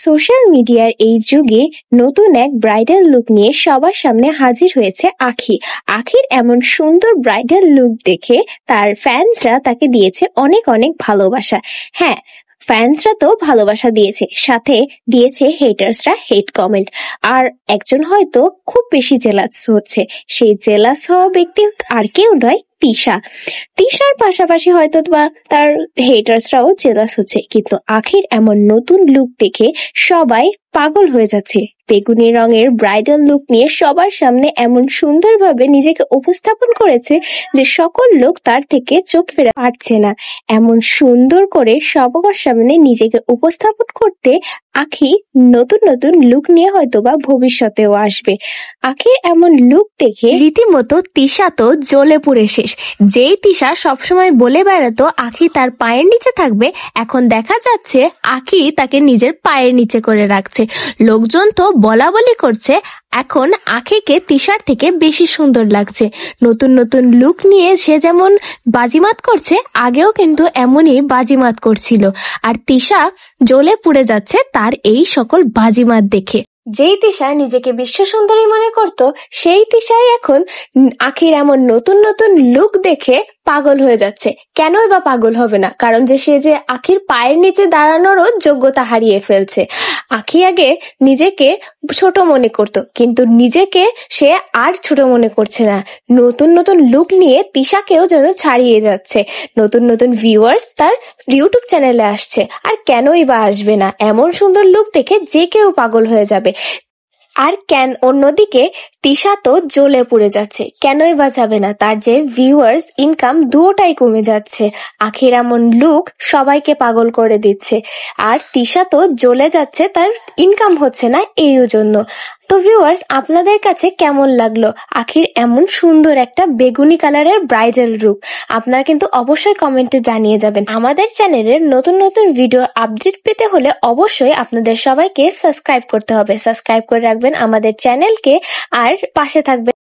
Social মিডিয়ার এই যুগে নতুন এক ব্রাইডাল লুক নিয়ে সবার সামনে হাজির হয়েছে আখি। আখির এমন সুন্দর ব্রাইডাল লুক দেখে তার ফ্যান্সরা তাকে দিয়েছে অনেক অনেক ভালোবাসা। হ্যাঁ, ফ্যান্সরা তো ভালোবাসা দিয়েছে, সাথে দিয়েছে হেটার্সরা হেট কমেন্ট। আর একজন হয়তো খুব বেশি জেলাস হচ্ছে, সেই জেলাস হওয়া ব্যক্তি আর কেউ নয়, তিশা। তিশার পাশাপাশি হয়তো বা তার হেটার্সরাও জেলাস হচ্ছে, কিন্তু আখির এমন নতুন লুক দেখে সবাই পাগল হয়ে যাচ্ছে। বেগুনি রঙের ব্রাইডাল লুক নিয়ে সবার সামনে এমন সুন্দরভাবে নিজেকে উপস্থাপন করেছে যে সকল লোক তার থেকে চোখ ফেরা পারছে না। এমন সুন্দর করে সবার সামনে নিজেকে উপস্থাপন করতে আখি নতুন নতুন লুক নিয়ে হয়তো বা ভবিষ্যতেও আসবে। আখির এমন লুক দেখে রীতিমতো তিশা তো জ্বলে পুড়ে শেষ। যেই তিশা সবসময় বলে বেড়াতো আখি তার পায়ের নিচে থাকবে, এখন দেখা যাচ্ছে আখি তাকে নিজের পায়ের নিচে করে রাখছে। লোকজন তো বলা বলি করছে এখন আখিকে তিশার থেকে বেশি সুন্দর লাগছে। নতুন নতুন লুক নিয়ে সে যেমন বাজিমাত করছে, আগেও কিন্তু এমনই বাজিমাত করছিল। আর তিশা জ্বলে পুড়ে যাচ্ছে তার এই সকল বাজিমাত দেখে। যেই তিশা নিজেকে বিশ্ব সুন্দরী মনে করত, সেই তিশাই এখন আখির এমন নতুন নতুন লুক দেখে পাগল হয়ে যাচ্ছে। কেনই বা পাগল হবে না, কারণ সে যে আখির পায়ের নিচে দাঁড়ানোরও যোগ্যতা হারিয়ে ফেলছে। আখি আগে নিজেকে ছোট মনে করত, কিন্তু নিজেকে সে আর ছোট মনে করছে না। নতুন নতুন লুক নিয়ে তিশাকেও যেন ছাড়িয়ে যাচ্ছে। নতুন নতুন ভিউয়ার্স তার ইউটিউব চ্যানেলে আসছে, আর কেনই বা আসবে না? এমন সুন্দর লুক দেখে যে কেউ পাগল হয়ে যাবে। আর অন্যদিকে তিশা তো জ্বলে পুড়ে যাচ্ছে, কেনই বা যাবে না? তার যে ভিউয়ার্স, ইনকাম দুটোটাই কমে যাচ্ছে। আখির এমন লুক সবাইকে পাগল করে দিচ্ছে, আর তিশা তো জ্বলে যাচ্ছে, তার ইনকাম হচ্ছে না এই জন্য। তো ভিউয়ার্স, আপনাদের কাছে কেমন লাগলো আখির এমন সুন্দর একটা বেগুনি কালারের ব্রাইডাল লুক? আপনারা কিন্তু অবশ্যই কমেন্টে জানিয়ে যাবেন। আমাদের চ্যানেলের নতুন নতুন ভিডিওর আপডেট পেতে হলে অবশ্যই আপনাদের সবাইকে সাবস্ক্রাইব করতে হবে। সাবস্ক্রাইব করে রাখবেন আমাদের চ্যানেলকে, আর পাশে থাকবেন।